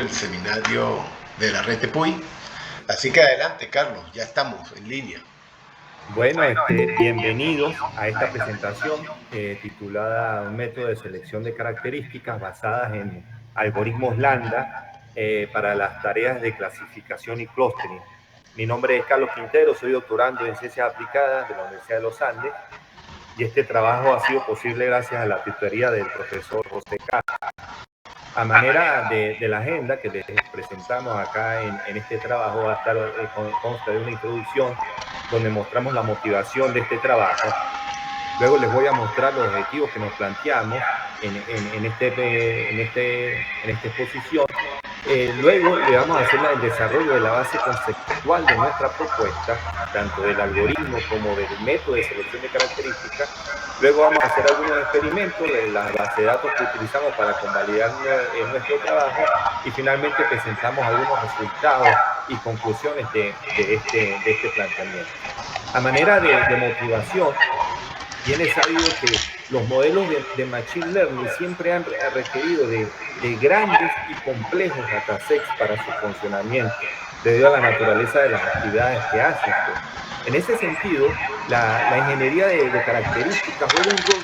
el seminario de la Red Tepuy. Así que adelante, Carlos, ya estamos en línea. Bueno, bienvenidos a esta presentación titulada Un método de selección de características basadas en algoritmos Lambda para las tareas de clasificación y clustering. Mi nombre es Carlos Quintero, soy doctorando en Ciencias Aplicadas de la Universidad de los Andes y este trabajo ha sido posible gracias a la tutoría del profesor José Castro. A manera de la agenda que les presentamos acá en este trabajo, va a estar consta de una introducción donde mostramos la motivación de este trabajo. Luego les voy a mostrar los objetivos que nos planteamos en esta exposición. Luego le vamos a hacer el desarrollo de la base conceptual de nuestra propuesta, tanto del algoritmo como del método de selección de características. Luego vamos a hacer algunos experimentos de la base de datos que utilizamos para convalidar nuestro trabajo y finalmente presentamos algunos resultados y conclusiones de este planteamiento. A manera de motivación, bien es sabido que los modelos de Machine Learning siempre han requerido de grandes y complejos datasets para su funcionamiento, debido a la naturaleza de las actividades que hacen. En ese sentido, la ingeniería de características juega un rol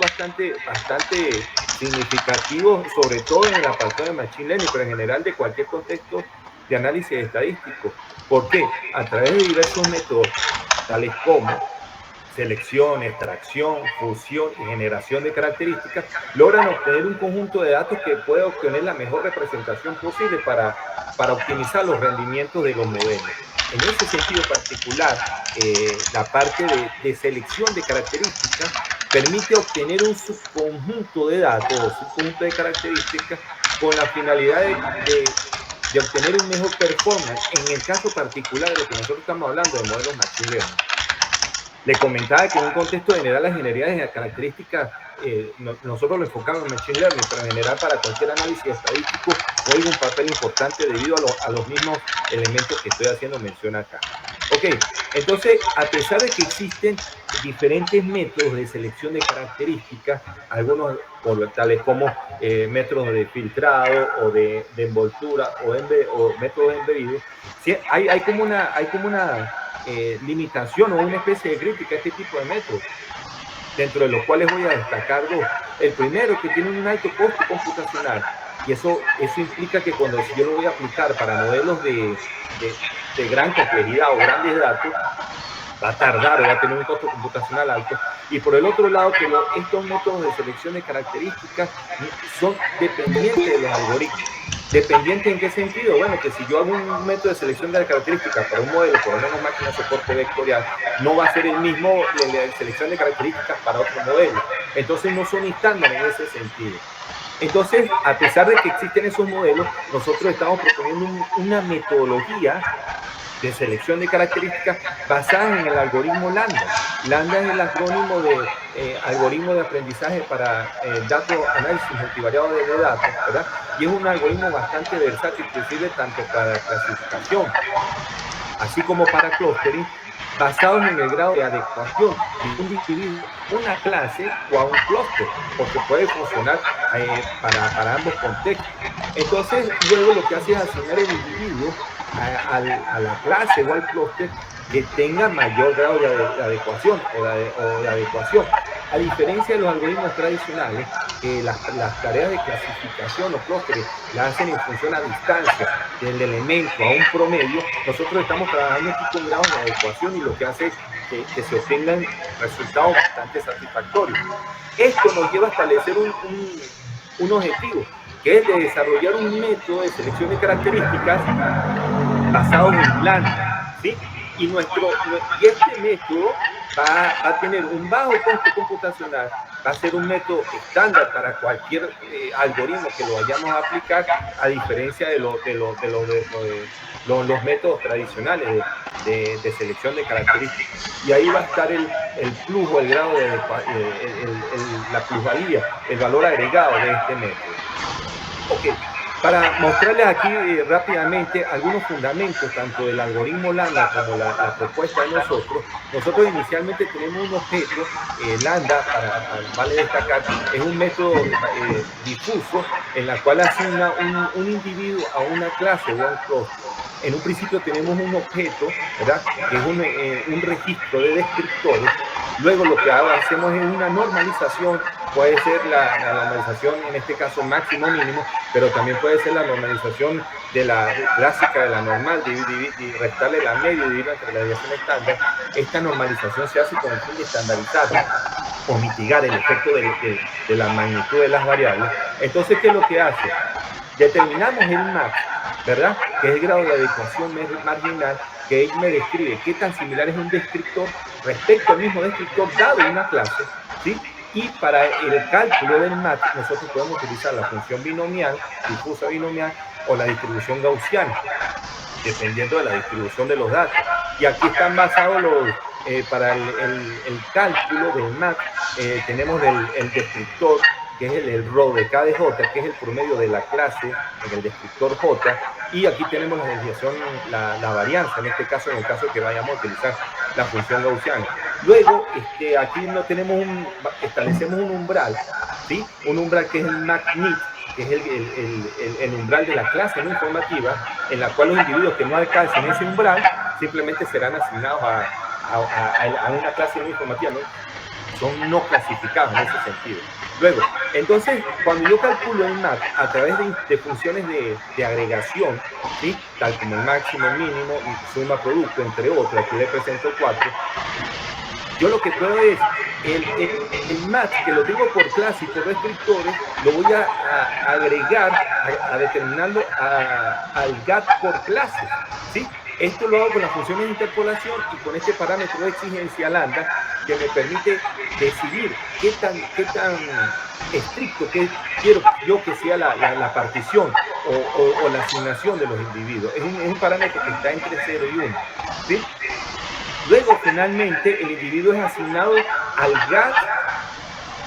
bastante significativo, sobre todo en el apartado de Machine Learning, pero en general de cualquier contexto de análisis estadístico. ¿Por qué? A través de diversos métodos, tales como selección, extracción, fusión y generación de características, logran obtener un conjunto de datos que puede obtener la mejor representación posible para optimizar los rendimientos de los modelos. En ese sentido particular, la parte de selección de características permite obtener un subconjunto de datos o subconjunto de características con la finalidad de obtener un mejor performance en el caso particular de lo que nosotros estamos hablando de modelos Machine Learning. Le comentaba que en un contexto general la ingeniería de características, nosotros lo enfocamos en Machine Learning, pero en general para cualquier análisis estadístico juega un papel importante debido a los mismos elementos que estoy haciendo mención acá. Ok, entonces, a pesar de que existen diferentes métodos de selección de características, algunos tales como métodos de filtrado o de envoltura o métodos embebidos, ¿sí? hay como una limitación o una especie de crítica a este tipo de métodos, dentro de los cuales voy a destacar dos. El primero, que tiene un alto costo computacional, y eso implica que cuando yo lo voy a aplicar para modelos de gran complejidad o grandes datos, va a tardar o va a tener un costo computacional alto. Y por el otro lado, que estos métodos de selección de características son dependientes de los algoritmos. ¿Dependiente en qué sentido? Bueno, que si yo hago un método de selección de características para un modelo, por lo menos máquina de soporte vectorial, no va a ser el mismo de selección de características para otro modelo. Entonces no son estándares en ese sentido. Entonces, a pesar de que existen esos modelos, nosotros estamos proponiendo una metodología de selección de características basadas en el algoritmo Lambda. Lambda es el acrónimo de algoritmo de aprendizaje para datos, análisis multivariado de datos, ¿verdad? Y es un algoritmo bastante versátil que sirve tanto para clasificación, así como para clustering, basados en el grado de adecuación de un individuo, una clase o a un clúster, porque puede funcionar para ambos contextos. Entonces, luego lo que hace es asignar el individuo a la clase o al clúster que tenga mayor grado de adecuación o de adecuación. A diferencia de los algoritmos tradicionales, las tareas de clasificación o clústeres las hacen en función a distancia del elemento a un promedio. Nosotros estamos trabajando aquí con grados de adecuación y lo que hace es que se obtengan resultados bastante satisfactorios. Esto nos lleva a establecer un objetivo, que es de desarrollar un método de selección de características basado en Lambda, ¿sí? Y este método va a tener un bajo costo computacional, va a ser un método estándar para cualquier algoritmo que lo vayamos a aplicar, a diferencia de los métodos tradicionales de selección de características. Y ahí va a estar el plus o el grado de la plusvalía, el valor agregado de este método. Ok, Para mostrarles aquí rápidamente algunos fundamentos, tanto del algoritmo Lambda como la propuesta de nosotros inicialmente tenemos un objeto, Lambda, vale destacar, es un método difuso en la cual asigna un individuo a una clase o a un clúster. En un principio tenemos un objeto, ¿verdad? Que es un registro de descriptores. Luego lo que hacemos es una normalización, puede ser la normalización, en este caso máximo mínimo, pero también puede ser la normalización de la clásica de la normal, y restarle la media y dividirla entre la desviación estándar. Esta normalización se hace con el fin de estandarizar o mitigar el efecto de la magnitud de las variables. Entonces, ¿qué es lo que hace? Determinamos el max, ¿verdad? Que es el grado de adecuación marginal, que él me describe qué tan similar es un descriptor respecto al mismo descriptor dado en una clase, ¿sí? Y para el cálculo del MAT, nosotros podemos utilizar la función binomial, difusa binomial, o la distribución gaussiana, dependiendo de la distribución de los datos. Y aquí están basados para el cálculo del MAT, tenemos el descriptor, que es el rho de K de J, que es el promedio de la clase en el descriptor J, y aquí tenemos la desviación, la varianza, en este caso, en el caso de que vayamos a utilizar la función gaussiana. Luego, aquí no tenemos establecemos un umbral, ¿sí? Un umbral que es el MAC-NIT, que es el umbral de la clase no informativa, en la cual los individuos que no alcancen ese umbral simplemente serán asignados a una clase no informativa, ¿no? Son no clasificados en ese sentido. Luego, entonces, cuando yo calculo el MAC a través de funciones de agregación, ¿sí? Tal como el máximo, el mínimo, suma, producto, entre otros, aquí le presento 4, yo lo que puedo es, el match que lo tengo por clase y por descriptores, lo voy a agregar, a determinarlo al GAT por clase, ¿sí? Esto lo hago con las funciones de interpolación y con este parámetro de exigencia lambda que me permite decidir qué tan estricto que quiero yo que sea la partición o la asignación de los individuos. Es un parámetro que está entre 0 y 1, ¿sí? Luego, finalmente, el individuo es asignado al GAT,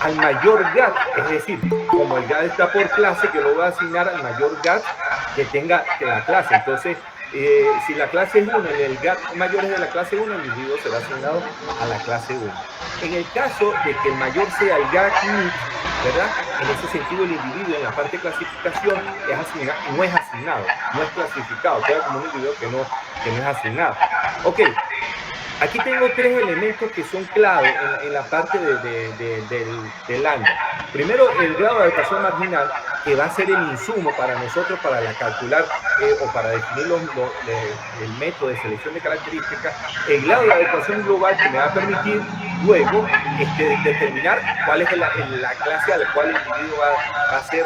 al mayor GAT, es decir, como el GAT está por clase, que lo voy a asignar al mayor GAT que tenga la clase. Entonces, si la clase es 1 y el GAT mayor es de la clase 1, el individuo será asignado a la clase 1. En el caso de que el mayor sea el GAT NIT, ¿verdad? En ese sentido, el individuo en la parte de clasificación no es asignado, no es clasificado, queda como un individuo que no es asignado. Ok. Aquí tengo 3 elementos que son clave en la parte del lambda. Primero, el grado de adaptación marginal, que va a ser el insumo para nosotros para calcular o para definir el método de selección de características. El grado de adecuación global, que me va a permitir luego determinar cuál es la clase a la cual el individuo va a ser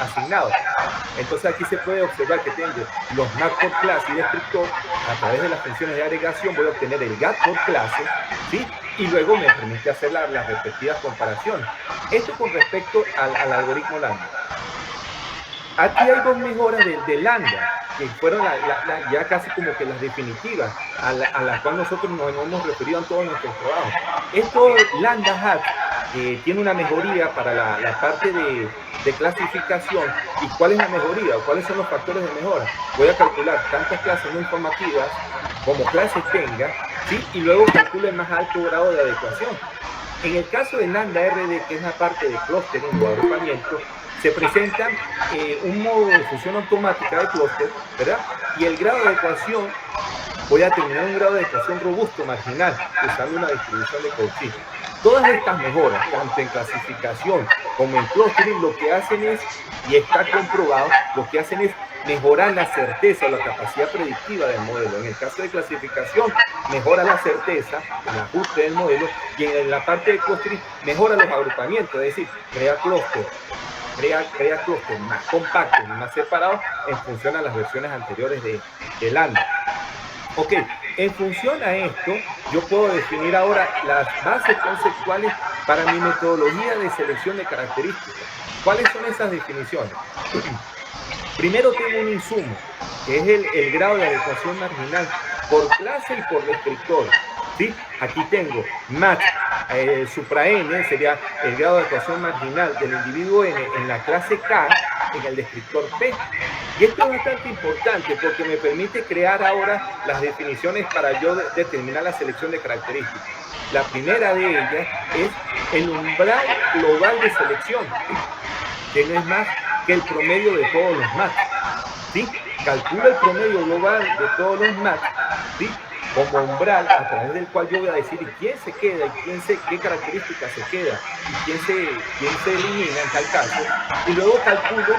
asignado. Entonces aquí se puede observar que tengo los MAC por clase y descriptor. A través de las funciones de agregación voy a obtener el GAT por clase, ¿sí? Y luego me permite hacer las respectivas comparaciones. Esto con respecto al algoritmo lambda. Aquí hay 2 mejoras de lambda, que fueron ya casi como que las definitivas, a las cuales nosotros nos hemos referido en todos nuestros trabajos. Esto lambda hat tiene una mejoría para la parte de clasificación. ¿Y cuál es la mejoría? ¿Cuáles son los factores de mejora? Voy a calcular tantas clases no informativas como clases tenga, ¿sí? Y luego calculo el más alto grado de adecuación. En el caso de lambda RD, que es la parte de clustering o agrupamiento, se presenta un modo de función automática de clúster, ¿verdad? Y el grado de adecuación, voy a determinar un grado de adecuación robusto marginal usando una distribución de Cauchy. Todas estas mejoras, tanto en clasificación como en clustering, lo que hacen es, y está comprobado, lo que hacen es mejorar la certeza o la capacidad predictiva del modelo. En el caso de clasificación, mejora la certeza, el ajuste del modelo, y en la parte de clustering, mejora los agrupamientos, es decir, crea clústeres más compactos y más separados en función a las versiones anteriores de lambda. Ok, en función a esto, yo puedo definir ahora las bases conceptuales para mi metodología de selección de características. ¿Cuáles son esas definiciones? Primero tengo un insumo, que es el grado de adecuación marginal por clase y por descriptor, ¿sí? Aquí tengo match supra n sería el grado de actuación marginal del individuo n en la clase K en el descriptor P. Y esto es bastante importante porque me permite crear ahora las definiciones para yo determinar la selección de características. La primera de ellas es el umbral global de selección, que no es más que el promedio de todos los match, ¿sí? Calcula el promedio global de todos los match, ¿sí? Como umbral a través del cual yo voy a decir quién se queda y qué características se queda y quién se elimina en tal caso, y luego calculo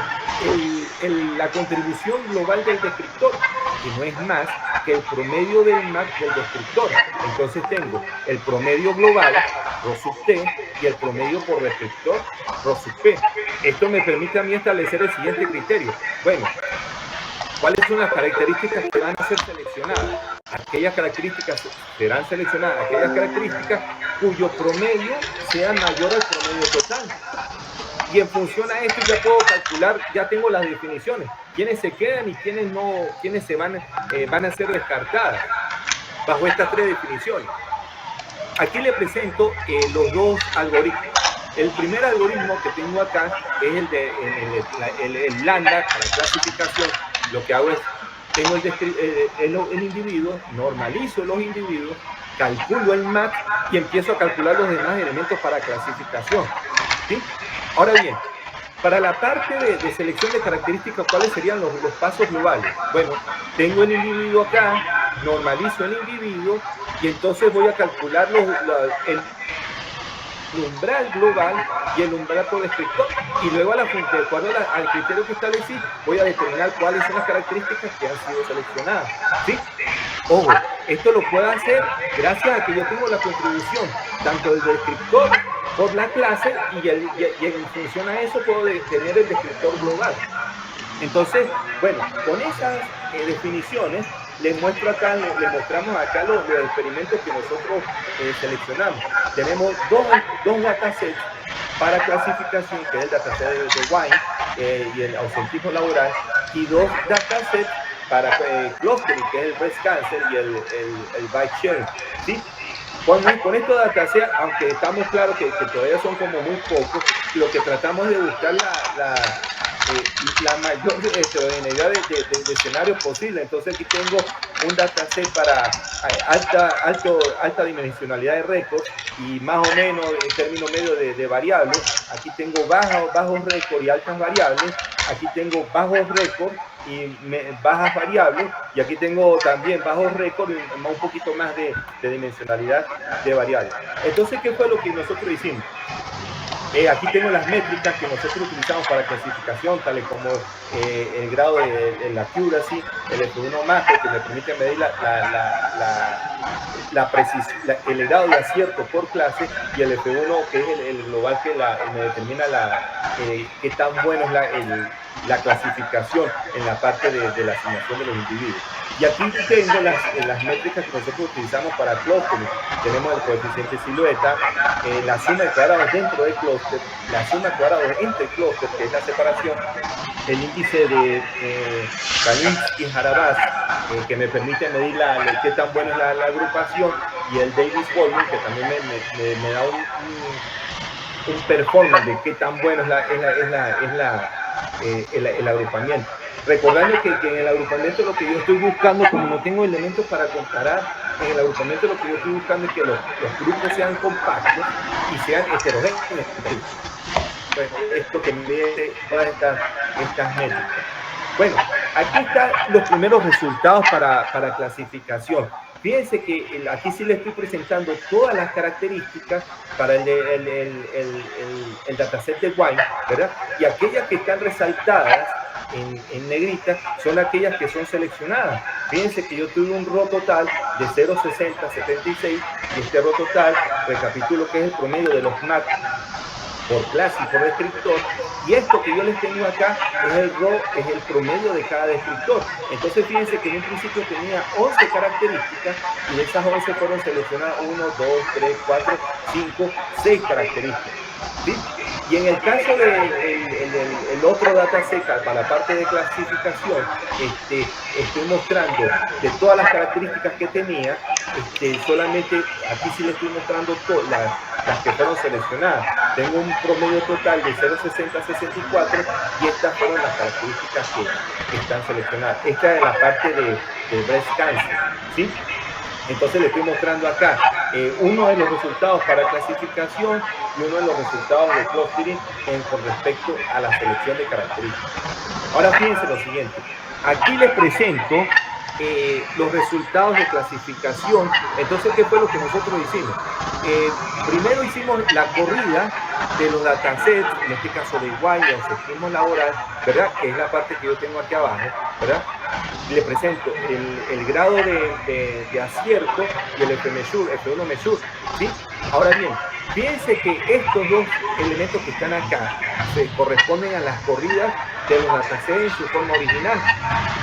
la contribución global del descriptor, que no es más que el promedio del match del descriptor. Entonces tengo el promedio global, Rho sub T, y el promedio por descriptor, Rho sub P. Esto me permite a mí establecer el siguiente criterio. Bueno, ¿cuáles son las características que van a ser seleccionadas? Aquellas características serán seleccionadas, aquellas características cuyo promedio sea mayor al promedio total. Y en función a esto ya puedo calcular, ya tengo las definiciones, quiénes se quedan y quiénes no, quiénes se van a ser descartadas bajo estas tres definiciones. Aquí le presento los dos algoritmos. El primer algoritmo que tengo acá es el de el lambda para clasificación. Lo que hago es, tengo el individuo, normalizo los individuos, calculo el match y empiezo a calcular los demás elementos para clasificación, ¿sí? Ahora bien, para la parte de selección de características, ¿cuáles serían los pasos globales? Bueno, tengo el individuo acá, normalizo el individuo y entonces voy a calcular el umbral global y el umbral por descriptor, y luego de acuerdo al criterio que establecí voy a determinar cuáles son las características que han sido seleccionadas, ¿sí? Ojo, esto lo puedo hacer gracias a que yo tengo la contribución tanto del descriptor por la clase y en función a eso puedo tener el descriptor global. Entonces, bueno, con esas definiciones les mostramos acá los experimentos que nosotros seleccionamos. Tenemos dos datasets para clasificación, que es el dataset de Wine y el ausentismo laboral, y dos datasets para clustering, que es el breast cancer y el bike sharing, ¿sí? Con estos datasets, aunque estamos claros que todavía son como muy pocos, lo que tratamos de buscar la mayor heterogeneidad de escenarios posibles. Entonces aquí tengo un dataset para alta dimensionalidad de récords y más o menos en términos medios de variables. Aquí tengo bajos récords y altas variables. Aquí tengo bajos récords y bajas variables, y aquí tengo también bajos récords y un poquito más de dimensionalidad de variables. Entonces, ¿qué fue lo que nosotros hicimos? Aquí tengo las métricas que nosotros utilizamos para clasificación, tales como el grado de la accuracy, el F1 macro, que me permite medir el grado de acierto por clase, y el F1, que es el global, que me determina qué tan bueno es la clasificación en la parte de la asignación de los individuos. Y aquí tengo las métricas que nosotros utilizamos para clustering. Tenemos el coeficiente silueta, la suma de cuadrados dentro del clúster, la suma de cuadrados entre clúster, que es la separación, el índice de Kalinsky-Harabas, que me permite medir qué tan buena es la agrupación, y el Davis-Waldman, que también me da un performance de qué tan bueno es el agrupamiento. Recordando que en el agrupamiento lo que yo estoy buscando, como no tengo elementos para comparar, en el agrupamiento lo que yo estoy buscando es que los grupos sean compactos y sean heterogéneos. Bueno, esto que mide todas estas métricas. Bueno, aquí están los primeros resultados para clasificación. Fíjense que aquí sí les estoy presentando todas las características para el dataset de Wine, ¿verdad? Y aquellas que están resaltadas en negrita son aquellas que son seleccionadas. Fíjense que yo tuve un RO total de 0,60 a 76, y este RO total, recapitulo, que es el promedio de los MAC por clase y por descriptor, y esto que yo les tengo acá es el RO, es el promedio de cada descriptor. Entonces fíjense que en un principio tenía 11 características, y de esas 11 fueron seleccionadas 1, 2, 3, 4, 5, 6 características, ¿sí? Y en el caso del otro dataset para la parte de clasificación, estoy mostrando de todas las características que tenía, solamente aquí sí le estoy mostrando las que fueron seleccionadas. Tengo un promedio total de 0,60 a 64 y estas fueron las características que están seleccionadas. Esta es la parte de breast cancer, ¿sí? Entonces le estoy mostrando acá uno de los resultados para clasificación y uno de los resultados de clustering con respecto a la selección de características. Ahora fíjense lo siguiente. Aquí les presento los resultados de clasificación. Entonces, ¿qué fue lo que nosotros hicimos? Primero hicimos la corrida de los datasets, en este caso de Wine o sexismo laboral, ¿verdad? Que es la parte que yo tengo aquí abajo, ¿verdad? Le presento el grado de acierto y el F1 measure, ¿sí? Ahora bien, fíjense que estos dos elementos que están acá se corresponden a las corridas de los datasets en su forma original.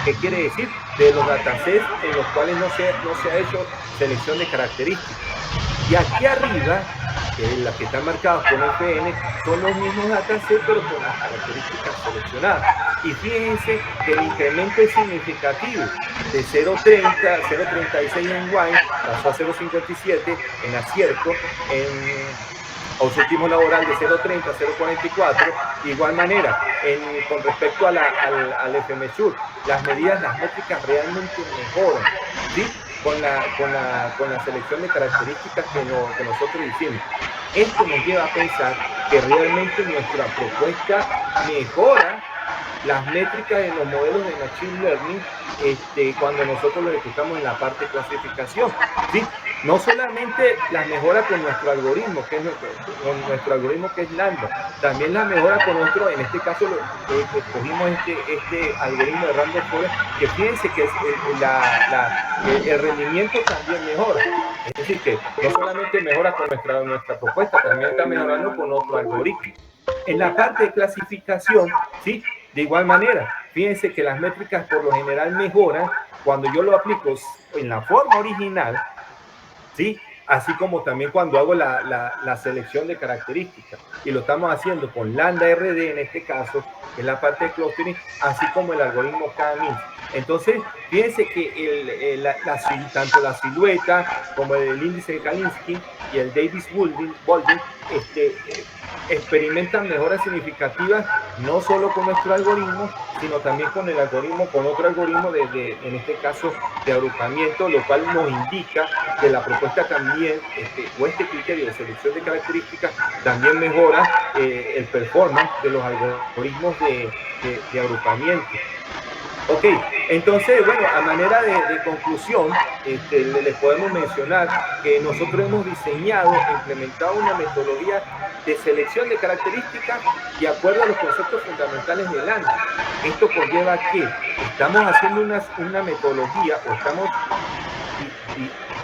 ¿Qué quiere decir? De los datasets en los cuales no se ha hecho selección de características. Y aquí arriba, las que están marcadas con FN, son los mismos datasets, pero con las características seleccionadas. Y fíjense que el incremento es significativo. De 0,36 en Wine pasó a 0,57 en acierto, en séptimo laboral de 0,30 a 0,44. De igual manera, con respecto al FMSUR, las medidas, las métricas realmente mejoran, ¿sí? Con la selección de características que nosotros hicimos. Esto nos lleva a pensar que realmente nuestra propuesta mejora las métricas de los modelos de Machine Learning cuando nosotros lo ejecutamos en la parte de clasificación, ¿sí? No solamente las mejora con nuestro algoritmo, que es Lambda, también las mejora con nuestro, en este caso escogimos este algoritmo de Random Forest, que fíjense que el rendimiento también mejora. Es decir, que no solamente mejora con nuestra propuesta, también está mejorando con otro algoritmo. En la parte de clasificación, ¿sí? De igual manera, fíjense que las métricas por lo general mejoran cuando yo lo aplico en la forma original, ¿sí? Así como también cuando hago la selección de características. Y lo estamos haciendo con Lambda RD en este caso, que es la parte de clustering, así como el algoritmo K-means. Entonces, fíjense que tanto la silueta como el índice de Kalinsky y el Davis-Baldwin experimentan mejoras significativas no solo con nuestro algoritmo, sino también con el algoritmo, con otro algoritmo en este caso de agrupamiento, lo cual nos indica que la propuesta también, o este criterio de selección de características, también mejora el performance de los algoritmos de agrupamiento. Ok, entonces, bueno, a manera de conclusión, les podemos mencionar que nosotros hemos diseñado e implementado una metodología de selección de características de acuerdo a los conceptos fundamentales de Lambda. Esto conlleva que estamos haciendo una metodología o estamos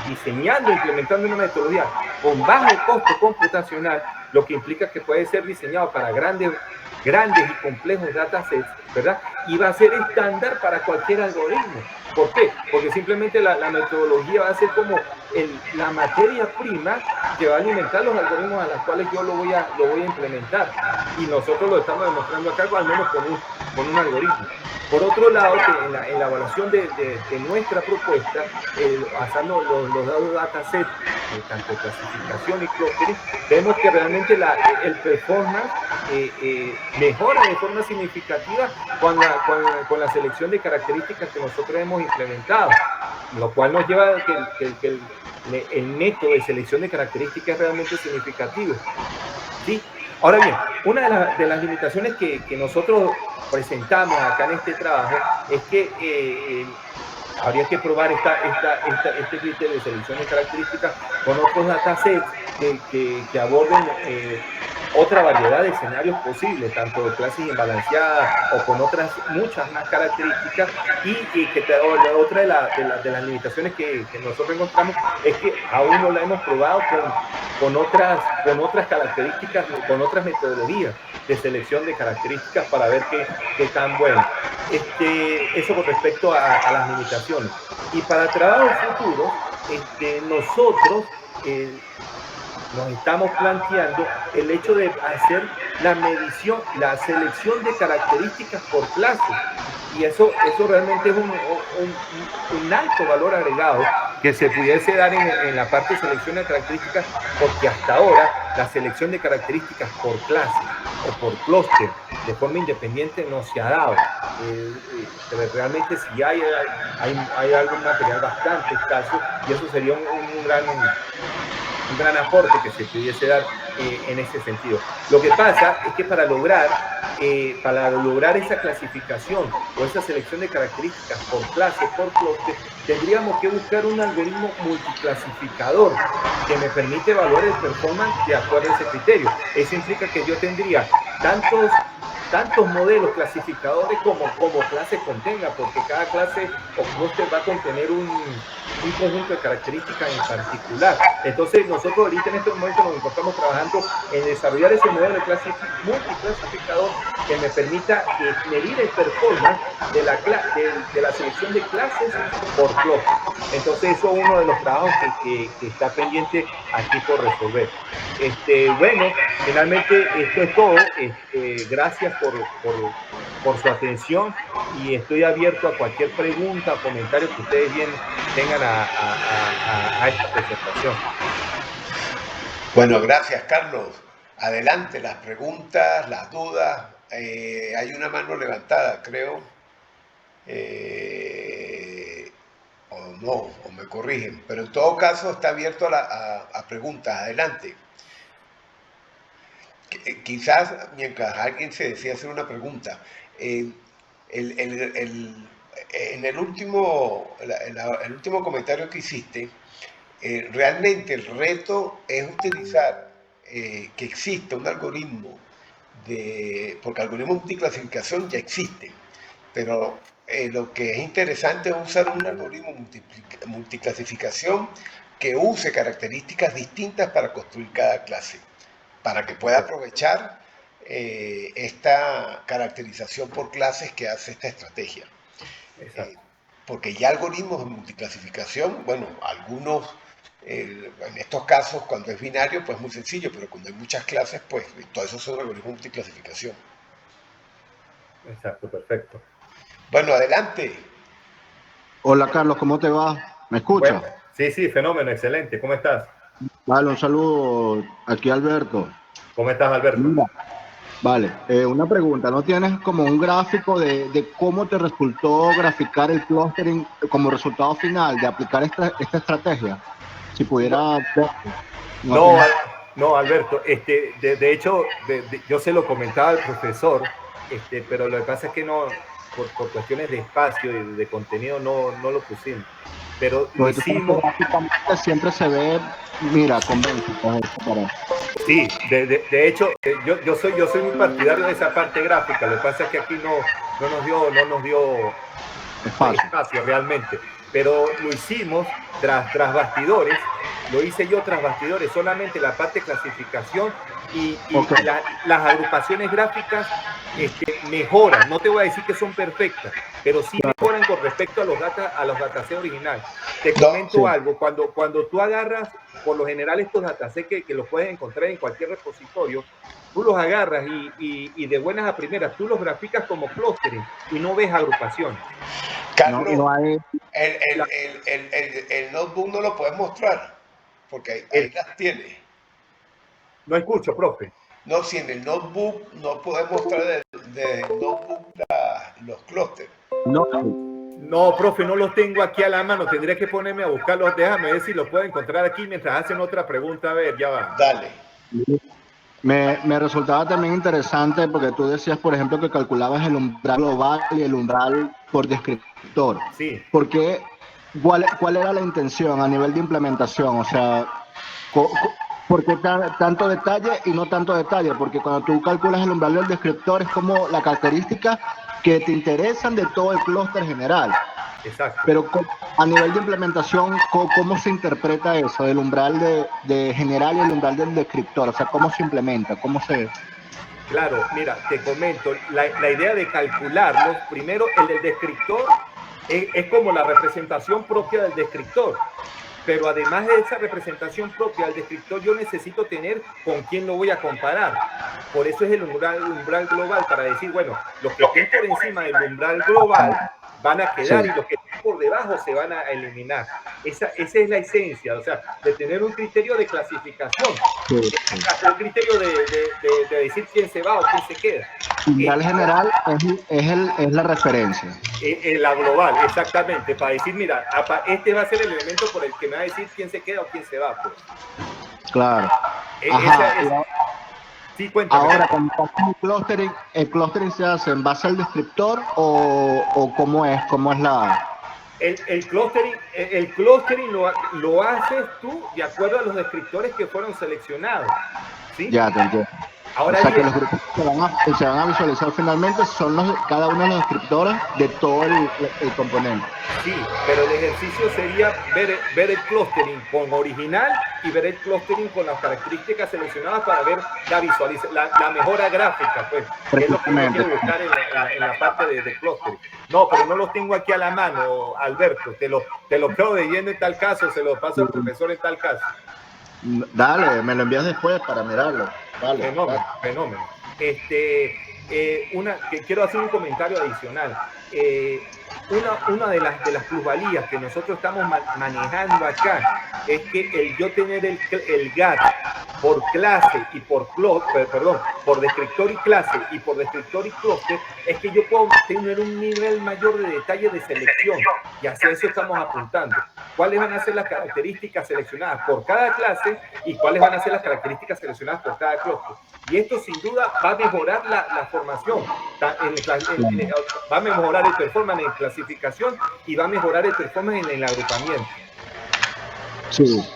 diseñando e implementando una metodología con bajo costo computacional, lo que implica que puede ser diseñado para grandes y complejos datasets, ¿verdad? Y va a ser estándar para cualquier algoritmo. ¿Por qué? Porque simplemente la metodología va a ser como la materia prima que va a alimentar los algoritmos a los cuales yo lo voy a implementar. Y nosotros lo estamos demostrando acá, al menos con un algoritmo. Por otro lado, que en la evaluación de nuestra propuesta, basando los datos datasets, tanto clasificación y clustering, vemos que realmente el performance mejora de forma significativa con la selección de características que nosotros hemos implementado, lo cual nos lleva a que el método de selección de características es realmente significativo, ¿sí? Ahora bien, una de las limitaciones que nosotros presentamos acá en este trabajo es que habría que probar este criterio de selección de características con otros datasets que aborden otra variedad de escenarios posibles, tanto de clases imbalanceadas o con otras muchas más características, y otra de las limitaciones que nosotros encontramos es que aún no la hemos probado con otras características, con otras metodologías de selección de características para ver qué tan bueno. Eso con respecto a las limitaciones. Y para trabajos futuros, nosotros nos estamos planteando el hecho de hacer la selección de características por clase. Y eso realmente es un alto valor agregado que se pudiese dar en la parte de selección de características, porque hasta ahora la selección de características por clase o por clúster de forma independiente no se ha dado. Pero realmente si hay algún material bastante escaso, y eso sería un gran aporte que se pudiese dar en ese sentido. Lo que pasa es que para lograr esa clasificación o esa selección de características por clase, por clúster, tendríamos que buscar un algoritmo multiclasificador que me permite evaluar el performance de acuerdo a ese criterio. Eso implica que yo tendría tantos modelos clasificadores como clase contenga, porque cada clase o clúster va a contener un conjunto de características en particular. Entonces, nosotros ahorita en este momento nos encontramos trabajando en desarrollar ese modelo de multiclasificador que me permita medir el performance de la selección de clases por clúster. Entonces, eso es uno de los trabajos que está pendiente aquí por resolver. Bueno, finalmente esto es todo. Gracias por su atención y estoy abierto a cualquier pregunta o comentario que ustedes bien tengan a esta presentación. Bueno, gracias, Carlos. Adelante, las preguntas, las dudas. Hay una mano levantada, creo. O no, o me corrigen. Pero en todo caso está abierto a preguntas. Adelante. Quizás mientras alguien se decide hacer una pregunta, en el último comentario que hiciste, realmente el reto es utilizar que exista un algoritmo porque algoritmos de multiclasificación ya existen, pero lo que es interesante es usar un algoritmo multiclasificación que use características distintas para construir cada clase, para que pueda aprovechar esta caracterización por clases que hace esta estrategia. Porque ya algoritmos de multiclasificación, bueno, algunos, en estos casos cuando es binario, pues muy sencillo, pero cuando hay muchas clases, pues todo eso son algoritmos de multiclasificación. Exacto, perfecto. Bueno, adelante. Hola Carlos, ¿cómo te va? ¿Me escuchas? Bueno, sí, fenómeno, excelente. ¿Cómo estás? Vale, un saludo aquí Alberto. ¿Cómo estás, Alberto? Mira, vale, una pregunta, ¿no tienes como un gráfico de cómo te resultó graficar el clustering como resultado final de aplicar esta estrategia? Si pudiera... No, Alberto, de hecho, yo se lo comentaba al profesor, pero lo que pasa es que no, por cuestiones de espacio y de contenido no lo pusimos. Pero lo hicimos. Siempre se ve, mira, convence. Sí, de hecho, yo soy muy partidario de esa parte gráfica. Lo que pasa es que aquí no nos dio espacio realmente. Pero lo hicimos tras bastidores. Lo hice yo tras bastidores, solamente la parte de clasificación y las agrupaciones gráficas mejoran. No te voy a decir que son perfectas, pero sí mejoran con respecto a los datasets originales. Te comento algo, cuando tú agarras, por lo general estos datasets que los puedes encontrar en cualquier repositorio, tú los agarras y de buenas a primeras, tú los graficas como clustering y no ves agrupaciones. Carlos, el notebook no lo puedes mostrar, porque ahí las tiene. No escucho, profe. No, si en el notebook no puedes mostrar desde el notebook los clústeres. No, profe, no los tengo aquí a la mano. Tendría que ponerme a buscarlos. Déjame ver si los puedo encontrar aquí mientras hacen otra pregunta. A ver, ya va. Dale. Me resultaba también interesante porque tú decías, por ejemplo, que calculabas el umbral global y el umbral por descriptor. Sí. Porque, ¿cuál era la intención a nivel de implementación? O sea, ¿por qué tanto detalle y no tanto detalle? Porque cuando tú calculas el umbral del descriptor es como la característica que te interesan de todo el clúster general. Exacto. Pero a nivel de implementación, ¿cómo se interpreta eso? El umbral de general y el umbral del descriptor. O sea, ¿cómo se implementa? ¿Cómo se...? Claro, mira, te comento. La idea de calcularlo, primero, el del descriptor es como la representación propia del descriptor. pero además de esa representación propia del descriptor, yo necesito tener con quién lo voy a comparar. Por eso es el umbral global, para decir, bueno, los que estén por encima del umbral global van a quedar, Sí. y los que estén por debajo se van a eliminar. Esa es la esencia, o sea, de tener un criterio de clasificación, Sí. un criterio de decir quién se va o quién se queda. Umbral general es la referencia. La global, exactamente, para decir, mira, este va a ser el elemento por el que me va a decir quién se queda o quién se va, pues. Claro. Esa es. Sí, cuéntame. Ahora, cuando hacen el clustering se hace en base al descriptor o cómo es la... El clustering lo haces tú de acuerdo a los descriptores que fueron seleccionados, ¿sí? Ya, te entiendo. Ahora o sea bien, que los grupos que se van a visualizar finalmente son cada uno de los descriptores de todo el componente. sí, pero el ejercicio sería ver el clustering con original y ver el clustering con las características seleccionadas para ver la mejora gráfica, pues, que es lo que uno quiere buscar en la parte de clustering. No, pero no los tengo aquí a la mano, Alberto, te lo quedo leyendo en tal caso, se lo paso al profesor en tal caso. Dale, me lo envías después para mirarlo. Dale, Fenómeno. Que quiero hacer un comentario adicional. Una de las plusvalías que nosotros estamos manejando acá es que el yo tener el GAT por clase y por descriptor y clase y por descriptor y cluster, es que yo puedo tener un nivel mayor de detalle de selección, y hacia eso estamos apuntando. ¿Cuáles van a ser las características seleccionadas por cada clase y cuáles van a ser las características seleccionadas por cada cluster? Y esto sin duda va a mejorar la formación, va a mejorar el performance en clasificación y va a mejorar el performance en el agrupamiento. Sí.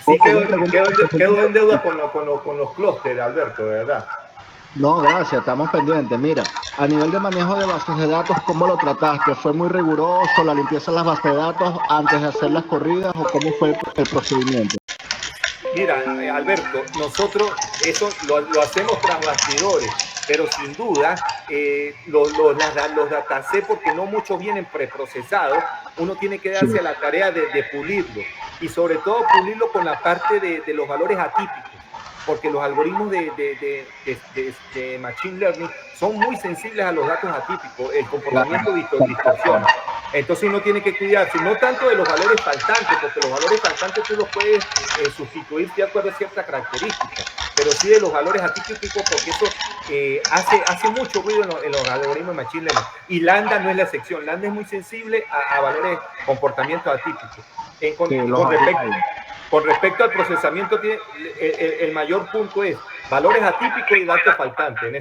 Sí quedo en deuda con los clústeres, Alberto, de verdad. No, gracias, estamos pendientes. Mira, a nivel de manejo de bases de datos, ¿cómo lo trataste? ¿Fue muy riguroso la limpieza de las bases de datos antes de hacer las corridas o cómo fue el procedimiento? Mira, Alberto, nosotros eso lo hacemos tras bastidores, pero sin duda los datasets, porque no muchos vienen preprocesados, uno tiene que darse a la tarea de pulirlo, y sobre todo pulirlo con la parte de los valores atípicos, porque los algoritmos de Machine Learning son muy sensibles a los datos atípicos, el comportamiento distorsiona. Entonces uno tiene que cuidarse, no tanto de los valores faltantes, porque los valores faltantes tú los puedes sustituir de acuerdo a ciertas características, pero sí de los valores atípicos, porque eso hace mucho ruido en los algoritmos de Machine Learning. Y Lambda no es la excepción, Lambda es muy sensible a valores, comportamientos atípicos. Con respecto al procesamiento, el mayor punto es valores atípicos y datos faltantes en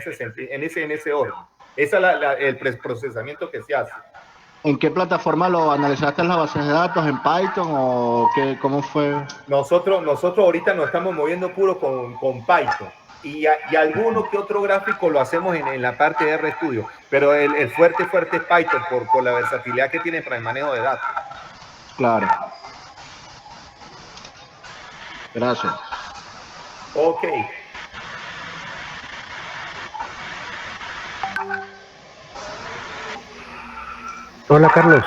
ese orden. Ese es el procesamiento que se hace. ¿En qué plataforma lo analizaste en las bases de datos? ¿En Python o cómo fue? Nosotros ahorita nos estamos moviendo puro con Python. Y alguno que otro gráfico lo hacemos en la parte de RStudio, pero el fuerte es Python por la versatilidad que tiene para el manejo de datos. Claro. Gracias. Ok. Hola, Carlos.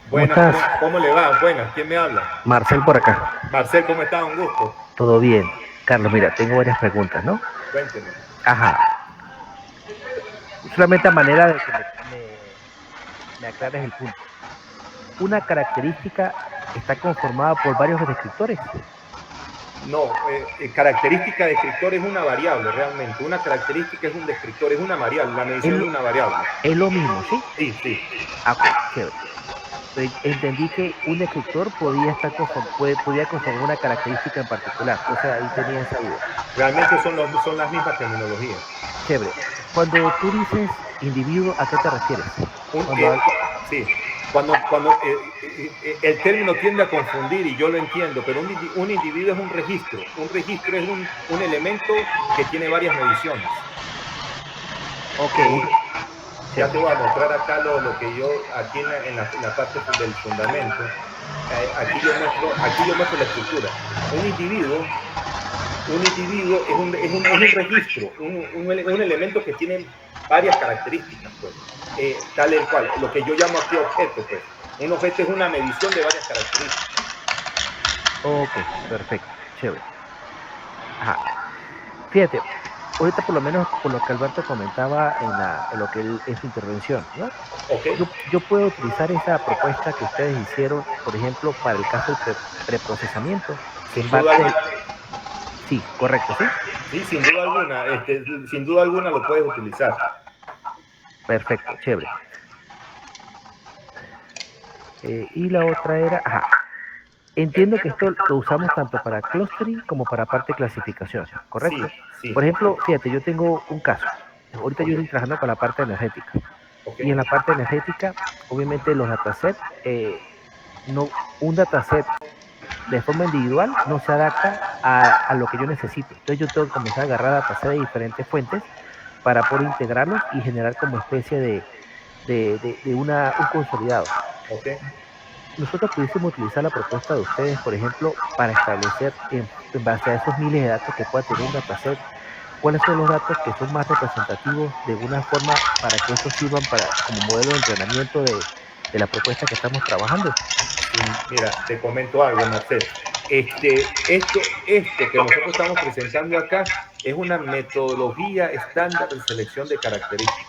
Buenas, ¿cómo le va? Buenas, ¿quién me habla? Marcel por acá. Marcel, ¿cómo está? Un gusto. Todo bien. Carlos, mira, tengo varias preguntas, ¿no? Cuénteme. Ajá. Solamente a manera de que me aclares el punto. ¿Una característica está conformada por varios descriptores? No, característica de descriptor es una variable realmente. Una característica es un descriptor, es una variable, la medición de una variable. Es lo mismo, ¿sí? Sí. Ah, chévere. Entendí que un descriptor podía conformar una característica en particular. O sea, ahí tenía esa duda. Realmente son las mismas terminologías. Chévere. Cuando tú dices individuo, ¿a qué te refieres? Sí. Cuando el término tiende a confundir, y yo lo entiendo, pero un individuo es un registro. Un registro es un elemento que tiene varias mediciones. Ok. Ya te voy a mostrar acá lo que yo, aquí en la parte del fundamento, aquí yo muestro la estructura. Un individuo un individuo es un registro, un elemento que tiene varias características, pues, tal el cual, lo que yo llamo aquí objeto, pues. Un objeto es una medición de varias características. Ok, perfecto, chévere. Ajá. Fíjate, ahorita por lo menos por lo que Alberto comentaba en lo que en su intervención, ¿no? Okay. Yo puedo utilizar esa propuesta que ustedes hicieron, por ejemplo, para el caso del preprocesamiento. Sin duda alguna. Sí, correcto, ¿sí? Sí, sin duda alguna. Sin duda alguna lo puedes utilizar. Perfecto, chévere. Y la otra era, ajá, entiendo que esto lo usamos tanto para clustering como para parte de clasificación, ¿correcto? Sí, sí. Por ejemplo, fíjate, yo tengo un caso. Ahorita yo estoy trabajando con la parte energética. Okay. Y en la parte energética, obviamente los datasets, no, un dataset de forma individual no se adapta a lo que yo necesito. Entonces yo tengo que comenzar a agarrar datasets de diferentes fuentes para poder integrarlos y generar como especie de un consolidado. Okay. Nosotros pudiésemos utilizar la propuesta de ustedes, por ejemplo, para establecer en base a esos miles de datos que pueda tener un dataset, cuáles son los datos que son más representativos de alguna forma para que esos sirvan como modelo de entrenamiento de la propuesta que estamos trabajando. Sí, mira, te comento algo, Marcel. Esto que nosotros estamos presentando acá es una metodología estándar de selección de características,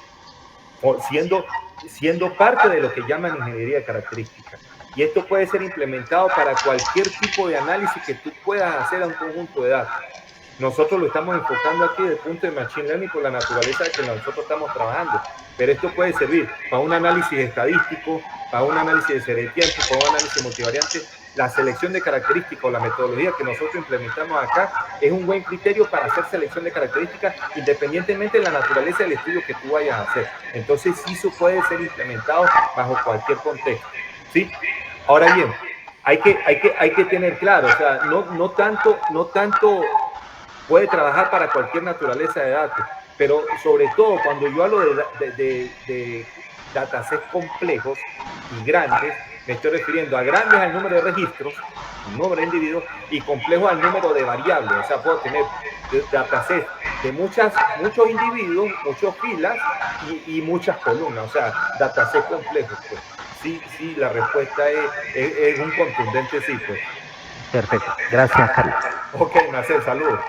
siendo parte de lo que llaman ingeniería de características. Y esto puede ser implementado para cualquier tipo de análisis que tú puedas hacer a un conjunto de datos. Nosotros lo estamos enfocando aquí desde el punto de Machine Learning por la naturaleza de que nosotros estamos trabajando. Pero esto puede servir para un análisis estadístico, para un análisis de serie de tiempo, para un análisis multivariante. La selección de características o la metodología que nosotros implementamos acá es un buen criterio para hacer selección de características independientemente de la naturaleza del estudio que tú vayas a hacer. Entonces, sí, eso puede ser implementado bajo cualquier contexto. ¿Sí? Ahora bien, hay que tener claro, o sea, no tanto puede trabajar para cualquier naturaleza de datos, pero sobre todo cuando yo hablo de datasets complejos y grandes, me estoy refiriendo a grandes al número de registros, número de individuos, y complejos al número de variables. O sea, puedo tener datasets de muchos individuos, muchas filas y muchas columnas. O sea, datasets complejos. Pues. Sí, la respuesta es un contundente sí, pues. Perfecto. Gracias, Carlos. Ok, Marcel, saludos.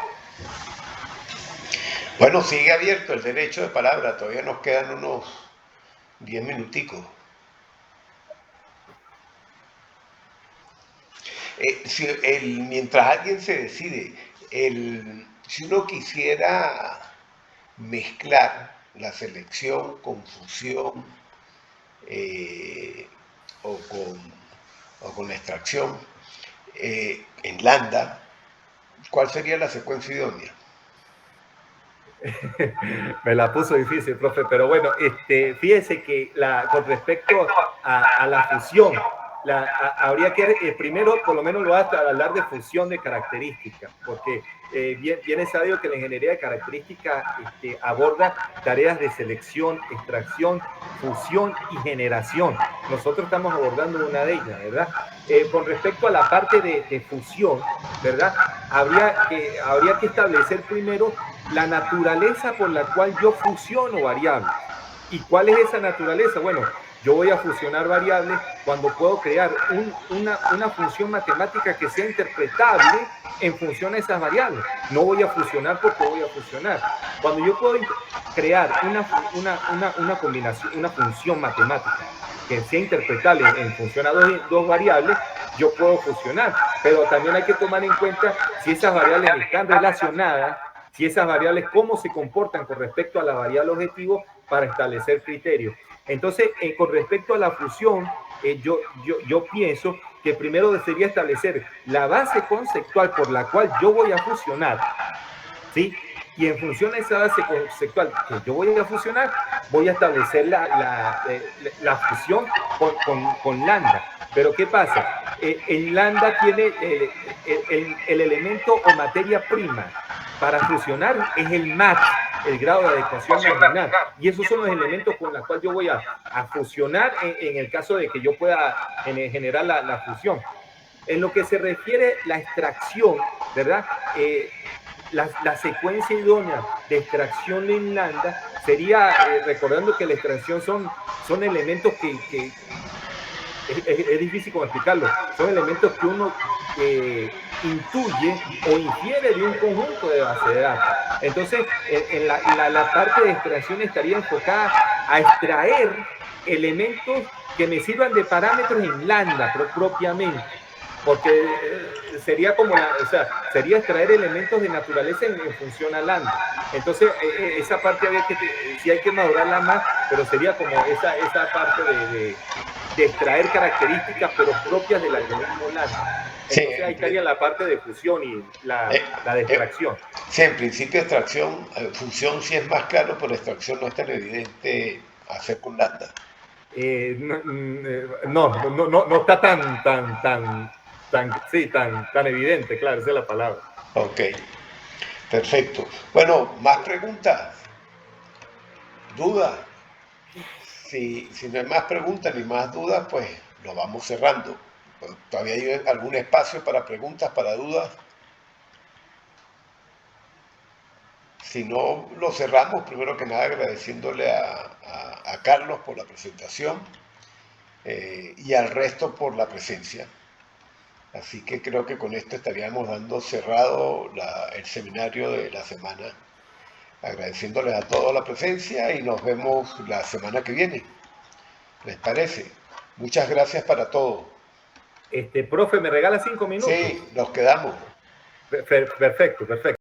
Bueno, sigue abierto el derecho de palabra, todavía nos quedan unos 10 minuticos. Mientras alguien se decide, si uno quisiera mezclar la selección con fusión o, con la extracción en lambda, ¿cuál sería la secuencia idónea? Me la puso difícil, profe, pero bueno, fíjese que con respecto a la fusión, habría que, primero, por lo menos lo va a hablar de fusión de características, porque bien es sabido que la ingeniería de características aborda tareas de selección, extracción, fusión y generación. Nosotros estamos abordando una de ellas, ¿verdad? Con respecto a la parte de fusión, ¿verdad? Habría que establecer primero la naturaleza por la cual yo fusiono variables. ¿Y cuál es esa naturaleza? Bueno, yo voy a fusionar variables cuando puedo crear una función matemática que sea interpretable en función a esas variables. No voy a fusionar porque voy a fusionar. Cuando yo puedo crear una combinación, una función matemática que sea interpretable en función a dos variables, yo puedo fusionar. Pero también hay que tomar en cuenta si esas variables están relacionadas, si esas variables, cómo se comportan con respecto a la variable objetivo para establecer criterios. Entonces, con respecto a la fusión, yo pienso que primero sería establecer la base conceptual por la cual yo voy a fusionar, ¿sí? Y en función de esa base conceptual que yo voy a fusionar, voy a establecer la fusión con lambda. Pero ¿qué pasa? El lambda tiene el elemento o materia prima para fusionar es el MAT, el grado de adecuación marginal. Y esos son los elementos con los cuales yo voy a fusionar en el caso de que yo pueda generar la fusión. En lo que se refiere a la extracción, ¿verdad? la secuencia idónea de extracción en lambda sería, recordando que la extracción son elementos que es difícil como explicarlo, son elementos que uno intuye o infiere de un conjunto de base de datos. Entonces, en la parte de extracción estaría enfocada a extraer elementos que me sirvan de parámetros en lambda propiamente, porque sería como sería extraer elementos de naturaleza en función a lambda. Entonces, esa parte sí hay que madurarla más, pero sería como esa parte de extraer características pero propias del algoritmo lambda. Entonces ahí estaría la parte de fusión y la de extracción. Sí, en principio extracción, fusión sí es más claro, pero extracción no es tan evidente hacer con lambda. No está tan evidente, claro, esa es la palabra. Ok, perfecto. Bueno, ¿más preguntas? ¿Dudas? Si no hay más preguntas ni más dudas, pues lo vamos cerrando. ¿Todavía hay algún espacio para preguntas, para dudas? Si no, lo cerramos, primero que nada agradeciéndole a Carlos por la presentación y al resto por la presencia. Así que creo que con esto estaríamos dando cerrado el seminario de la semana, agradeciéndoles a todos la presencia y nos vemos la semana que viene. ¿Les parece? Muchas gracias para todos. Profe, ¿me regala 5 minutos? Sí, nos quedamos. Perfecto.